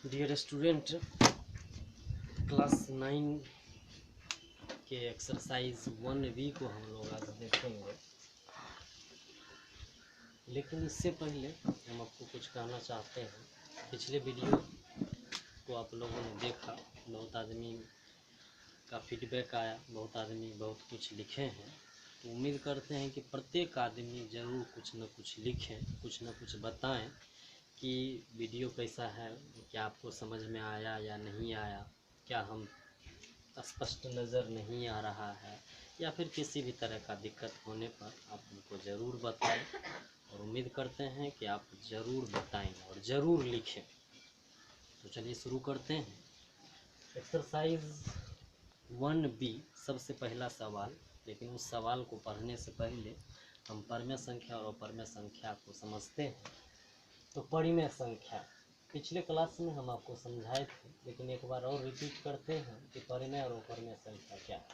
Dear student, class 9 के exercise 1B को हम लोग आज देखेंगे। लेकिन इससे पहले हम आपको कुछ कहना चाहते हैं। पिछले वीडियो को आप लोगों ने देखा, बहुत आदमी का फीडबैक आया, बहुत आदमी बहुत कुछ लिखे हैं। तो उम्मीद करते हैं कि प्रत्येक आदमी ज़रूर कुछ न कुछ लिखें, कुछ न कुछ बताएं कि वीडियो कैसा है, क्या आपको समझ में आया या नहीं आया, क्या हम स्पष्ट नज़र नहीं आ रहा है, या फिर किसी भी तरह का दिक्कत होने पर आप उनको ज़रूर बताएं। और उम्मीद करते हैं कि आप ज़रूर बताएं और ज़रूर लिखें। तो चलिए शुरू करते हैं। एक्सरसाइज 1B, सबसे पहला सवाल। लेकिन उस सवाल को पढ़ने से पहले हम परिमेय संख्या और अपरिमेय संख्या को समझते हैं। तो परिमेय संख्या पिछले क्लास में हम आपको समझाए थे, लेकिन एक बार और रिपीट करते हैं कि परिमेय और अपरिमेय संख्या क्या है।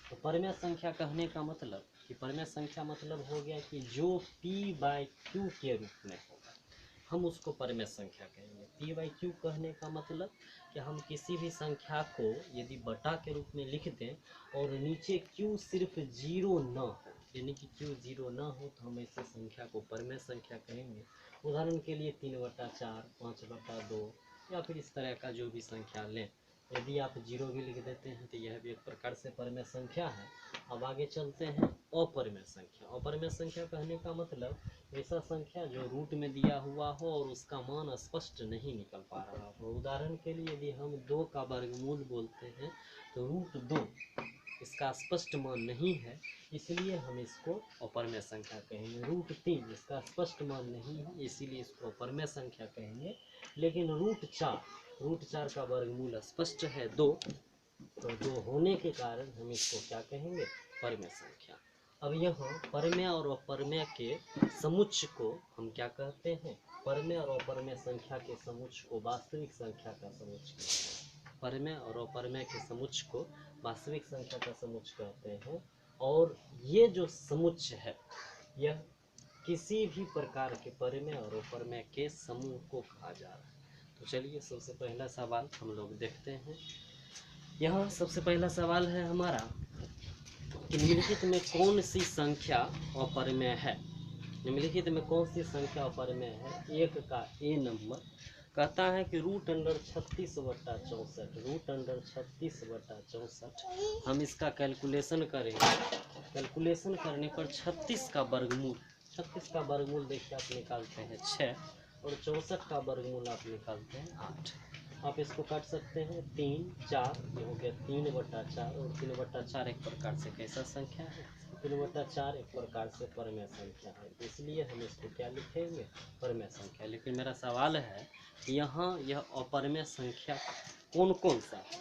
तो परिमेय संख्या कहने का मतलब कि परिमेय संख्या मतलब हो गया कि जो P/Q के रूप में होगा, हम उसको परिमेय संख्या कहेंगे। P/Q कहने का मतलब कि हम किसी भी संख्या को यदि बटा के रूप में लिख दें और नीचे Q सिर्फ 0 न हो, यानी कि Q 0 न हो, तो हम ऐसे संख्या को परिमेय संख्या कहेंगे। उदाहरण के लिए 3/4, 5/2 या फिर इस तरह का जो भी संख्या लें। यदि आप 0 भी लिख देते हैं तो यह भी एक प्रकार से परिमेय संख्या है। अब आगे चलते हैं अपरिमेय संख्या। अपरिमेय संख्या कहने का मतलब ऐसा संख्या जो रूट में दिया हुआ हो और उसका मान स्पष्ट नहीं निकल पा रहा हो। उदाहरण के लिए यदि हम 2 का वर्गमूल बोलते हैं तो √2 इसका स्पष्ट मान नहीं है, इसलिए हम इसको अपरिमेय संख्या कहेंगे। √3 इसका स्पष्ट मान नहीं है, इसीलिए इसको अपरिमेय संख्या कहेंगे। लेकिन √4 का वर्गमूल स्पष्ट है 2, तो 2 होने के कारण हम इसको क्या कहेंगे? परिमेय संख्या। अब यहाँ परिमेय और अपरिमेय के समुच्चय को हम क्या कहते हैं? परिमेय और अपरिमेय संख्या के समुच्चय को वास्तविक संख्या का समुच्चय कहते हैं। परिमेय और अपरिमेय के समुच्चय को वास्तविक संख्या का समुच्चय कहते हैं। और ये जो समुच्चय है, यह किसी भी प्रकार के परिमेय और अपरिमेय के समूह को कहा जा रहा है। तो चलिए सबसे पहला सवाल हम लोग देखते हैं। यहाँ सबसे पहला सवाल है हमारा कि निम्नलिखित में कौन सी संख्या अपरिमेय है। निम्नलिखित में कौन सी संख्या अपरिमेय है? 1 का A नंबर कहता है कि √36/64, √36/64 हम इसका कैलकुलेशन करेंगे। कैलकुलेशन करने पर 36 का वर्गमूल देखिए आप निकालते हैं 6, और 64 का वर्गमूल आप निकालते हैं 8। आप इसको काट सकते हैं 3, 4, ये हो गया 3/4, और 3/4 एक प्रकार से कैसा संख्या है? 3/4 एक प्रकार से परिमेय संख्या है, इसलिए हम इसको क्या लिखेंगे? परिमेय संख्या। लेकिन मेरा सवाल है यहाँ यह अपरिमेय संख्या कौन कौन सा है?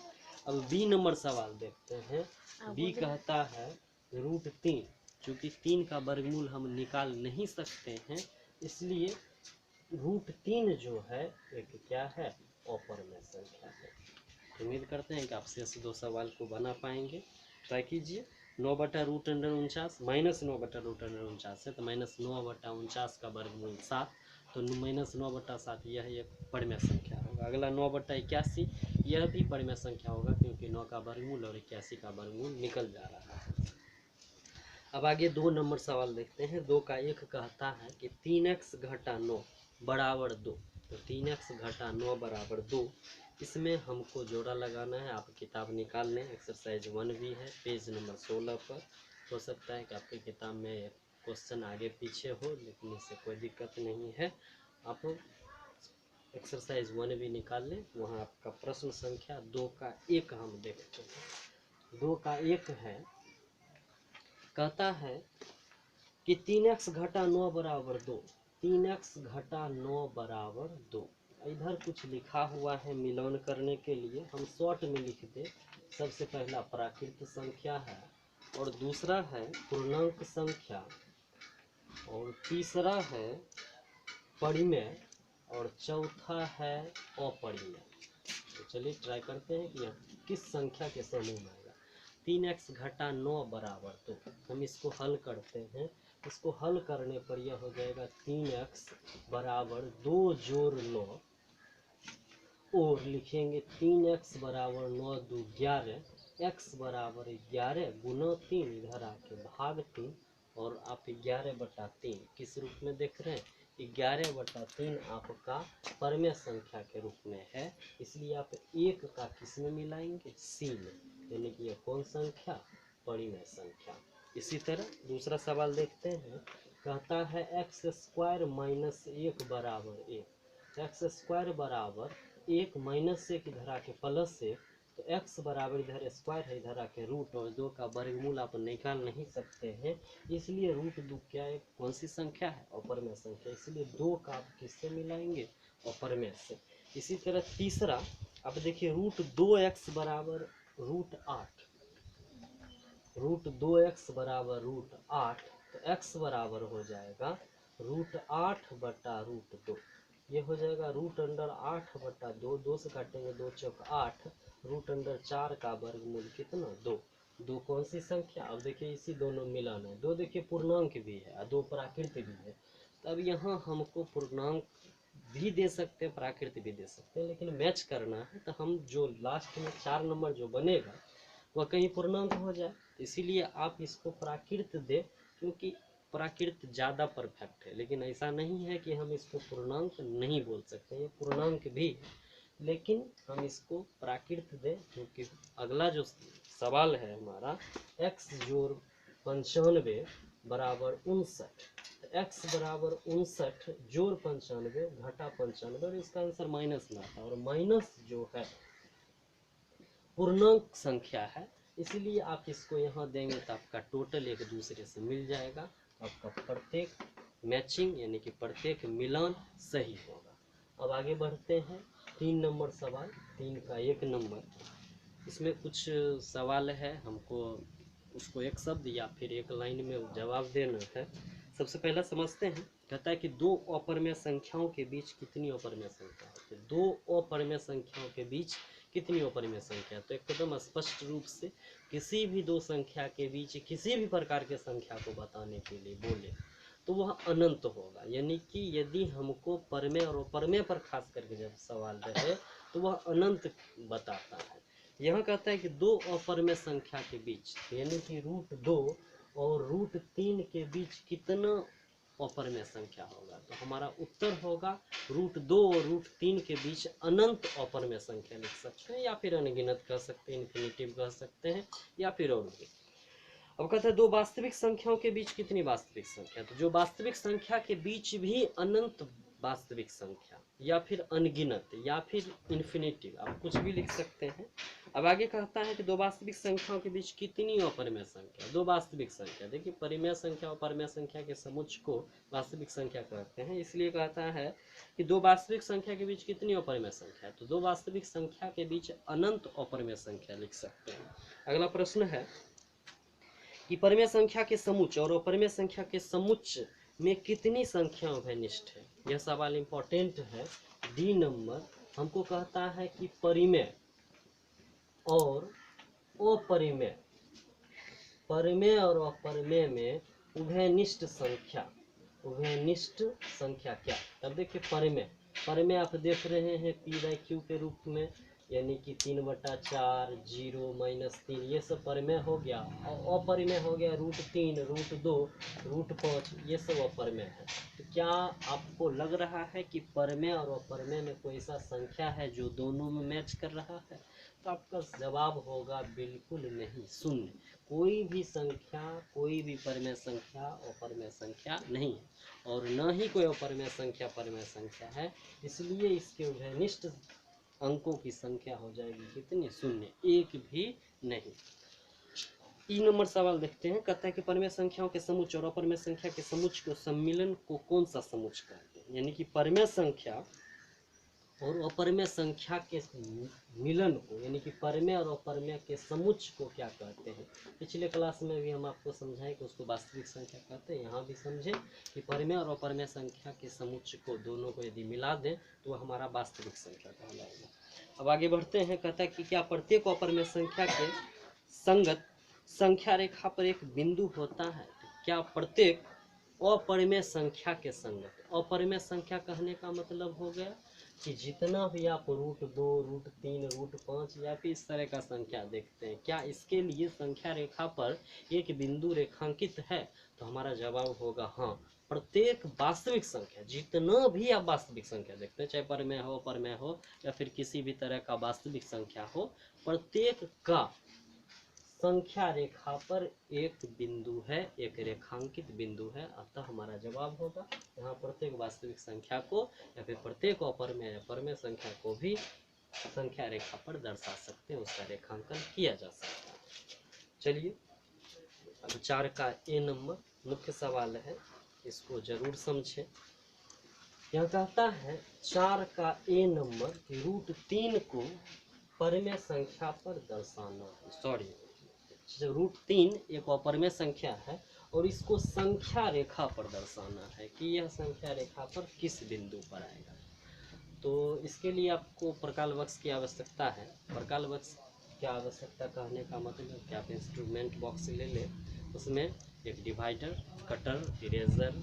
अब B नंबर सवाल देखते हैं। B कहता है √3, चूँकि 3 का वर्गमूल हम निकाल नहीं सकते हैं, इसलिए √3 जो है एक क्या है? अपरिमेय संख्या है। उम्मीद करते हैं कि आप शेष 2 सवाल को बना पाएंगे। ट्राई कीजिए। 9/√49 -9/√49 है, तो -9/49 का वर्गमूल 7, तो -9/7 यह एक परिमेय संख्या होगा। अगला 9/81, यह भी परिमेय संख्या होगा, क्योंकि 9 का वर्गमूल और 81 का वर्गमूल निकल जा रहा है। अब आगे 2 नंबर सवाल देखते हैं। 2 का 1 कहता है कि 3x - 9 = 2, तो 3x - 9 = 2। इसमें हमको जोड़ा लगाना है। आप किताब निकाल लें, एक्सरसाइज 1B है, पेज नंबर 16 पर। हो सकता है कि आपकी किताब में क्वेश्चन आगे पीछे हो, लेकिन इससे कोई दिक्कत नहीं है। आप एक्सरसाइज 1B निकाल लें, वहाँ आपका प्रश्न संख्या 2 का 1 हम देखते हैं। 2 का 1 है, कहता है कि 3x - 9 = 2, 3x - 9 = 2। इधर कुछ लिखा हुआ है मिलान करने के लिए, हम शॉर्ट में लिख दें। सबसे पहला प्राकृत संख्या है, और दूसरा है पूर्णांक संख्या, और तीसरा है परिमेय, और चौथा है अपरिमेय। तो चलिए ट्राई करते हैं कि यह किस संख्या के समूह में आएगा। 3x - 9 = 2, हम इसको हल करते हैं। इसको हल करने पर यह हो जाएगा 3x = 2 + 9, और लिखेंगे 3x बराबर 9 2 11, x बराबर 11 गुना 3, इधर आके भाग 3, और आप 11/3 किस रूप में देख रहे हैं? 11/3 आपका परमेय संख्या के रूप में है, इसलिए आप 1 का किस में मिलाएंगे? c में, यानी कि यह कौन संख्या? परिमेय संख्या। इसी तरह दूसरा सवाल देखते हैं, कहता है x² - 1 बराबर 1, x² बराबर 1 - 1 इधर आके प्लस 1, तो x बराबर इधर स्क्वायर है, इधर आके रूट, और 2 का वर्गमूल आप निकाल नहीं सकते हैं, इसलिए √2 क्या है? कौन सी संख्या है? अपरमेय संख्या, इसलिए 2 का आप किससे मिलाएंगे? अपरमेय से। इसी तरह तीसरा, अब देखिए √2x बराबर √8, √2x बराबर √8, तो x बराबर हो जाएगा √8/√2, ये हो जाएगा √8/2, 2 से काटेंगे 2 चौक 8, √4 का वर्गमूल कितना? 2। 2 कौन सी संख्या? अब देखिए इसी दोनों मिलन है, 2 देखिए पूर्णांक भी है और 2 प्राकृत भी है, तब यहाँ हमको पूर्णांक भी दे सकते हैं, प्राकृत भी दे सकते हैं, लेकिन मैच करना है तो हम जो लास्ट में 4 नंबर जो बनेगा वह कहीं पूर्णांक हो जाए, इसीलिए आप इसको प्राकृत दे, क्योंकि प्राकृत ज़्यादा परफेक्ट है, लेकिन ऐसा नहीं है कि हम इसको पूर्णांक नहीं बोल सकते, ये पूर्णांक भी है, लेकिन हम इसको प्राकृत दें, क्योंकि अगला जो सवाल है हमारा x जोड़ 95 बराबर 59, x बराबर 59 जोड़ 95 घटा 95, और इसका आंसर माइनस में आता है, और माइनस जो है पूर्णांक संख्या है, इसीलिए आप इसको यहाँ देंगे तो आपका टोटल एक दूसरे से मिल जाएगा, आपका प्रत्येक मैचिंग यानी कि प्रत्येक मिलान सही होगा। अब आगे बढ़ते हैं, 3 नंबर सवाल, 3 का 1 नंबर, इसमें कुछ सवाल है, हमको उसको एक शब्द या फिर एक लाइन में जवाब देना है। सबसे पहला समझते हैं, कहता है कि 2 अपरमेय संख्याओं के बीच कितनी अपरमेय संख्या होती है? 2 अपरमेय संख्याओं के बीच कितनी अपरमेय संख्या? तो एकदम स्पष्ट रूप से किसी भी 2 संख्या के बीच किसी भी प्रकार के संख्या को बताने के लिए बोले तो वह अनंत होगा, यानी कि यदि हमको परमेय और अपरमेय पर खास करके जब सवाल रहे तो वह अनंत बताता है। यहाँ कहता है कि 2 अपरमेय संख्या के बीच, यानी कि √2 और √3 के बीच कितना अपरमेय संख्या होगा? तो हमारा उत्तर होगा √2 और √3 के बीच अनंत अपरमेय संख्या लिख सकते हैं, या फिर अनगिनत कह सकते हैं, इन्फिनिटिव कह सकते हैं, या फिर और भी। अब कहते हैं 2 वास्तविक संख्याओं के बीच कितनी वास्तविक संख्या? तो जो वास्तविक संख्या के बीच भी अनंत वास्तविक संख्या, या फिर अनगिनत, या फिर इन्फिनिटिव, आप कुछ भी लिख सकते हैं। अब आगे कहता है कि 2 वास्तविक संख्याओं के बीच कितनी अपरिमेय संख्या? 2 वास्तविक संख्या, देखिए परिमेय संख्या और अपरिमेय संख्या के समुच्चय को वास्तविक संख्या कहते हैं, इसलिए कहता है कि 2 वास्तविक संख्या के बीच कितनी अपरिमेय संख्या? तो 2 वास्तविक संख्या के बीच अनंत अपरिमेय संख्या लिख सकते हैं। अगला प्रश्न है कि परिमेय संख्या के समुच्चय और अपरिमेय संख्या के समुच्चय में कितनी संख्या उभयनिष्ठ है? यह सवाल इंपॉर्टेंट है। डी नंबर हमको कहता है कि परिमेय और अपरिमेय, परिमेय और अपरिमेय में उभयनिष्ठ संख्या, उभयनिष्ठ संख्या क्या? तब देखिए परिमेय, परिमेय आप देख रहे हैं p/q के रूप में, यानी कि 3/4, 0, -3, ये सब परिमेय हो गया, और अपरिमेय हो गया √3, √2, √5, ये सब अपरिमेय है। तो क्या आपको लग रहा है कि परिमेय और अपरिमेय में कोई ऐसा संख्या है जो दोनों में मैच कर रहा है? तो आपका जवाब होगा बिल्कुल नहीं, शून्य। कोई भी संख्या, कोई भी परिमेय संख्या अपरिमेय संख्या नहीं है, और न ही कोई अपरिमेय संख्या परिमेय संख्या है, इसलिए इसके उभयनिष्ठ अंकों की संख्या हो जाएगी कितनी? शून्य, एक भी नहीं। 3 नंबर सवाल देखते हैं, कहता है कि परिमेय संख्याओं के समुच्चय और अपरिमेय संख्या के समुच्चय को सम्मिलन को कौन सा समुच्चय कहते हैं? यानी कि परिमेय संख्या और अपरिमेय संख्या के मिलन को, यानी कि परिमेय और अपरिमेय के समुच्चय को क्या कहते हैं? पिछले क्लास में भी हम आपको समझाए कि उसको वास्तविक संख्या कहते हैं, यहाँ भी समझे कि परिमेय और अपरिमेय संख्या के समुच्चय को, दोनों को यदि मिला दें तो वह हमारा वास्तविक संख्या कहलाएगा। अब आगे बढ़ते हैं, कहता है कि क्या प्रत्येक अपरिमेय संख्या के संगत संख्या रेखा पर एक बिंदु होता है? तो क्या प्रत्येक अपरिमेय संख्या के संगत, अपरिमेय संख्या कहने का मतलब हो गया कि जितना भी आप √2, √3, √5 या फिर इस तरह का संख्या देखते हैं, क्या इसके लिए संख्या रेखा पर एक बिंदु रेखांकित है? तो हमारा जवाब होगा हाँ। प्रत्येक वास्तविक संख्या, जितना भी आप वास्तविक संख्या देखते हैं, चाहे परमेय हो या फिर किसी भी तरह का वास्तविक संख्या हो, प्रत्येक का संख्या रेखा पर एक बिंदु है, एक रेखांकित बिंदु है। अतः हमारा जवाब होगा यहाँ प्रत्येक वास्तविक संख्या को या फिर प्रत्येक अपरमेय या परमेय संख्या को भी संख्या रेखा पर दर्शा सकते हैं, उसका रेखांकन किया जा सकता है। चलिए अब 4 का ए नंबर मुख्य सवाल है, इसको जरूर समझें। यह कहता है 4 का ए नंबर √3 को परमेय संख्या पर दर्शाना है। सॉरी, √3 एक अपरमेय संख्या है और इसको संख्या रेखा पर दर्शाना है कि यह संख्या रेखा पर किस बिंदु पर आएगा। तो इसके लिए आपको प्रकाल बक्स की आवश्यकता है। प्रकाल बक्स की आवश्यकता कहने का मतलब कि आप इंस्ट्रूमेंट बॉक्स ले लें, उसमें एक डिवाइडर, कटर, इरेजर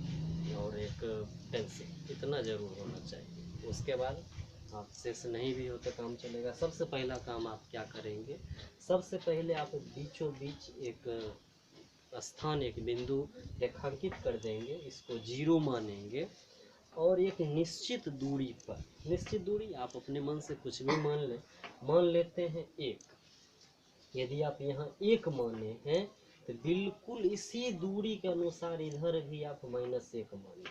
और एक पेंसिल, इतना ज़रूर होना चाहिए। उसके बाद आप शेष नहीं भी हो तो काम चलेगा। सबसे पहला काम आप क्या करेंगे, सबसे पहले आप बीचों बीच एक स्थान, एक बिंदु रेखांकित कर देंगे, इसको 0 मानेंगे और एक निश्चित दूरी पर, निश्चित दूरी आप अपने मन से कुछ भी मान लेते हैं 1। यदि आप यहाँ 1 माने हैं तो बिल्कुल इसी दूरी के अनुसार इधर भी आप -1 माने,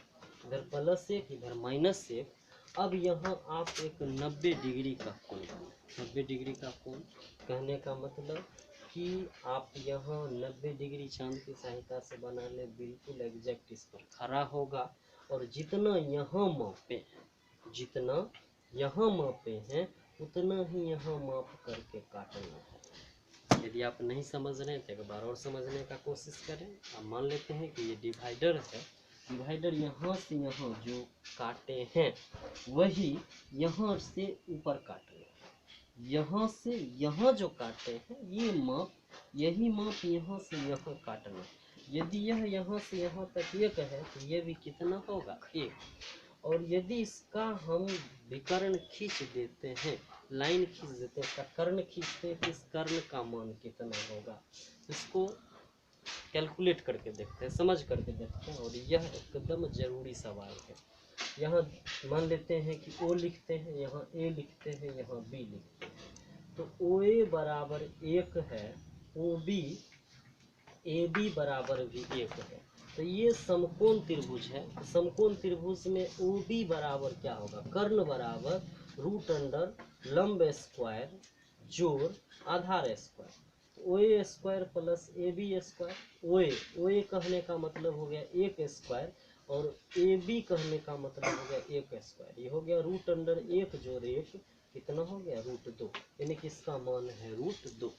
इधर +1 इधर -1। अब यहाँ आप एक 90 डिग्री का कोण बनाएं। 90 डिग्री का कोण कहने का मतलब कि आप यहाँ 90 डिग्री चांद की सहायता से बना ले, बिल्कुल एग्जैक्ट इस पर खड़ा होगा और जितना यहाँ मापे हैं, जितना यहाँ मापे हैं उतना ही यहाँ माप करके काटना है। यदि आप नहीं समझ रहे हैं तो एक बार और समझने का कोशिश करें। अब मान लेते हैं कि ये डिवाइडर है, डिवाइडर यहाँ से यहाँ जो काटे हैं वही यहाँ से ऊपर काटे, यहाँ से यहाँ जो काटे हैं ये माप, यही माप यहाँ से यहाँ काटना। यदि यह यहाँ से यहाँ तक 1 है तो ये भी कितना होगा 1। और यदि इसका हम विकर्ण खींच देते हैं, लाइन खींच देते हैं, इसका कर्ण खींचते हैं तो इस कर्ण का मान कितना होगा, इसको कैलकुलेट करके देखते हैं, समझ करके देखते हैं। और यह एकदम ज़रूरी सवाल है। यहाँ मान लेते हैं कि O लिखते हैं, यहाँ A लिखते हैं, यहाँ B लिखते हैं, तो OA बराबर 1 है, OB AB बराबर भी 1 है। तो ये समकोण त्रिभुज है। समकोण त्रिभुज में OB बराबर क्या होगा, कर्ण बराबर √अंडर लंब स्क्वायर जोड़ आधार square, OA square plus AB square. OA कहने का मतलब हो गया 1 स्क्वायर और AB कहने का मतलब हो गया 1 स्क्वायर। ये हो गया √1 जोड़ 1 कितना हो गया √2, यानी कि इसका मान है √2।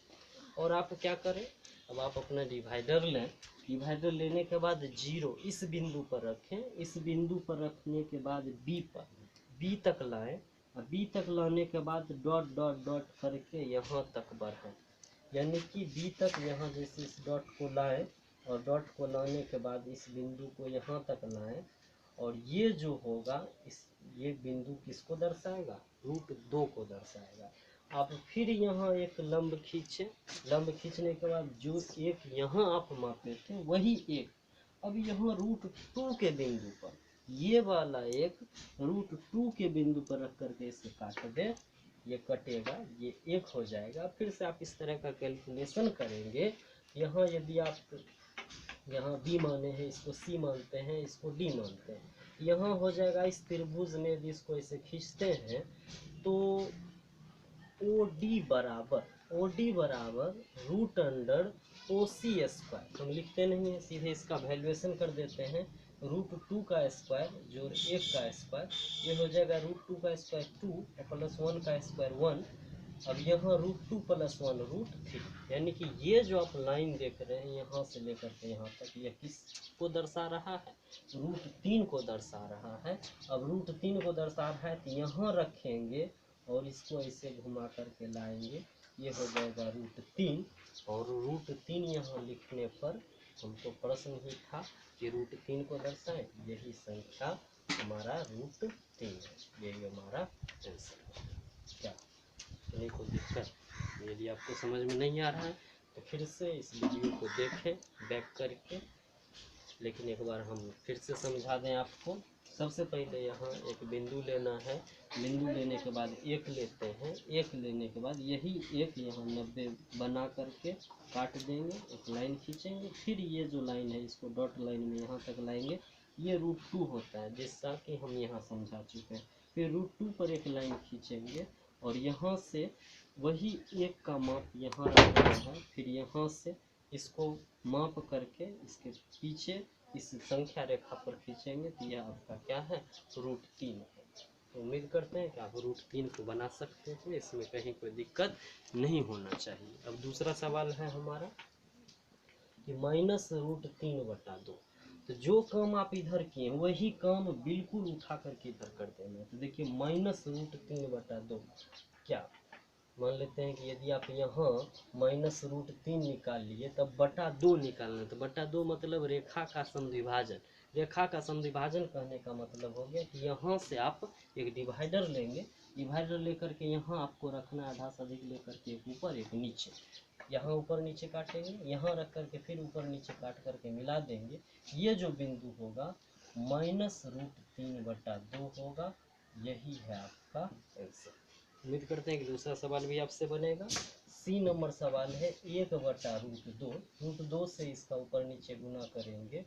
और आप क्या करें, अब आप अपना डिवाइडर लें, डिवाइडर लेने के बाद 0 इस बिंदु पर रखें, इस बिंदु पर रखने के बाद B तक लाएं और B तक लाने के बाद डॉट डॉट डॉट करके यहाँ तक बढ़ें, यानी कि B तक यहाँ जैसे इस डॉट को लाएं और डॉट को लाने के बाद इस बिंदु को यहाँ तक लाएं और ये जो होगा ये बिंदु किसको दर्शाएगा, √2 को दर्शाएगा। आप फिर यहाँ एक लंब खींचे, लंब खींचने के बाद जो एक यहाँ आप मापे थे वही एक अब यहाँ √2 के बिंदु पर, ये वाला एक √2 के बिंदु पर रख करके इसे काट दे, ये कटेगा, ये 1 हो जाएगा। फिर से आप इस तरह का कैलकुलेशन करेंगे। यहाँ यदि आप यहाँ B माने हैं, इसको C मानते हैं, इसको D मानते हैं, यहाँ हो जाएगा इस त्रिभुज में यदि इसको ऐसे खींचते हैं तो OD बराबर √OC स्क्वायर, हम लिखते नहीं है, सीधे इसका वैल्यूएशन कर देते हैं, √2 का स्क्वायर जोड़ 1 का स्क्वायर, ये हो जाएगा √2 का स्क्वायर 2 प्लस 1 का स्क्वायर 1। अब यहाँ √2 + 1 √3, यानी कि ये जो आप लाइन देख रहे हैं यहाँ से लेकर के यहाँ तक, यह किसको दर्शा रहा है, √3 को दर्शा रहा है। अब √3 को दर्शा रहा है तो यहाँ रखेंगे और इसको ऐसे घुमा करके लाएंगे, ये हो जाएगा √3 और √3 यहाँ लिखने पर हमको प्रश्न ही था कि √3 को दर्शाएं, यही संख्या हमारा 3 है। यही हमारा आंसर है। क्या नहीं कोई दिक्कत? यदि आपको समझ में नहीं आ रहा है तो फिर से इस वीडियो को देखें बैक करके, लेकिन एक बार हम फिर से समझा दें आपको। सबसे पहले यहाँ एक बिंदु लेना है, बिंदु लेने के बाद एक लेते हैं, एक लेने के बाद यही एक यहाँ 90 बना करके काट देंगे, एक लाइन खींचेंगे, फिर ये जो लाइन है इसको डॉट लाइन में यहाँ तक लाएंगे, ये √2 होता है जैसा कि हम यहाँ समझा चुके हैं। फिर √2 पर एक लाइन खींचेंगे और यहाँ से वही एक का माप यहाँ रखना है, फिर यहाँ से इसको माप करके इसके पीछे इस संख्या रेखा पर खींचेंगे तो यह आपका क्या है, √3 है। तो उम्मीद करते हैं कि आप √3 को बना सकते हैं, इसमें कहीं कोई दिक्कत नहीं होना चाहिए। अब दूसरा सवाल है हमारा कि -√3/2। तो जो काम आप इधर किए वही काम बिल्कुल उठा करके इधर कर देना। तो देखिए -√3/2 क्या, मान लेते हैं कि यदि आप यहाँ -√3 निकाल लिए तब /2 निकालना। तो /2 मतलब रेखा का समद्विभाजन। रेखा का समद्विभाजन कहने का मतलब हो गया कि यहाँ से आप एक डिवाइडर लेंगे, डिवाइडर लेकर के यहाँ आपको रखना आधा से अधिक लेकर के एक ऊपर एक नीचे, यहाँ ऊपर नीचे काटेंगे, यहाँ रख करके फिर ऊपर नीचे काट करके मिला देंगे। ये जो बिंदु होगा -√3/2 होगा। यही है आपका आंसर। उम्मीद करते हैं कि दूसरा सवाल भी आपसे बनेगा। सी नंबर सवाल है 1/√2। √2 से इसका ऊपर नीचे गुना करेंगे,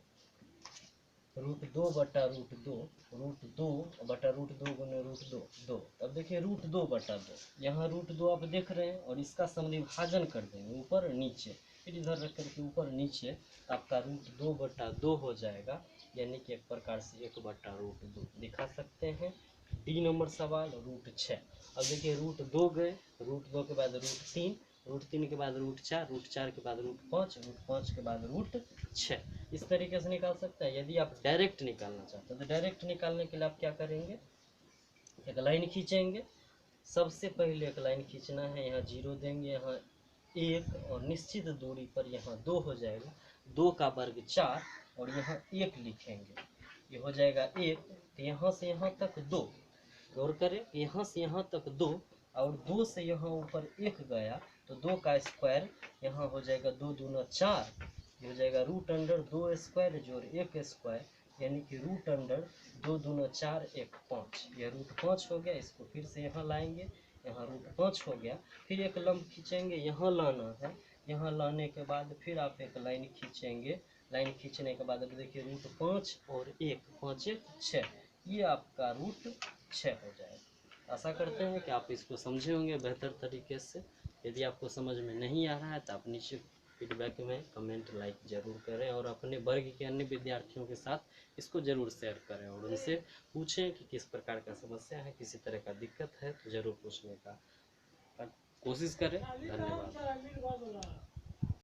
√2/√2, √2/√2 गुने √2 2। अब देखिए √2/2, यहाँ √2 आप देख रहे हैं और इसका समद्विभाजन कर देंगे ऊपर नीचे, फिर इधर रख करके ऊपर नीचे, तो आपका √2/2 हो जाएगा, यानी कि एक प्रकार से 1/√2 दिखा सकते हैं। डी नंबर सवाल √6। अब देखिए √2 गए, √2 के बाद √3, √3 के बाद √4, √4 के बाद √5, √5 के बाद √6। इस तरीके से निकाल सकते हैं। यदि आप डायरेक्ट निकालना चाहते हैं तो डायरेक्ट निकालने के लिए आप क्या करेंगे, एक लाइन खींचेंगे। सबसे पहले एक लाइन खींचना है, यहाँ 0 देंगे, यहाँ 1 और निश्चित दूरी पर यहाँ 2 हो जाएगा, 2 का वर्ग 4 और यहाँ 1 लिखेंगे, ये हो जाएगा 1। तो यहाँ से यहाँ तक 2, गौर करें, यहाँ से यहाँ तक 2 और 2 से यहाँ ऊपर 1 गया तो 2 का स्क्वायर यहाँ हो जाएगा, 2 दूना 4, ये हो जाएगा √2 स्क्वायर जोड़ 1 स्क्वायर, यानी कि √2 दूना 4 1 5, यह √5 हो गया। इसको फिर से यहाँ लाएंगे, यहाँ √5 हो गया। फिर एक लंब खींचेंगे, यहाँ लाना है, यहाँ लाने के बाद फिर आप एक लाइन खींचेंगे, लाइन खींचने के बाद अब देखिए √5 और 1 5 1 6, ये आपका √6 हो जाएगा। आशा करते हैं कि आप इसको समझे होंगे बेहतर तरीके से। यदि आपको समझ में नहीं आ रहा है तो आप नीचे फीडबैक में कमेंट लाइक ज़रूर करें और अपने वर्ग के अन्य विद्यार्थियों के साथ इसको ज़रूर शेयर करें और उनसे पूछें कि किस प्रकार का समस्या है, किसी तरह का दिक्कत है तो ज़रूर पूछने का कोशिश करें। धन्यवाद।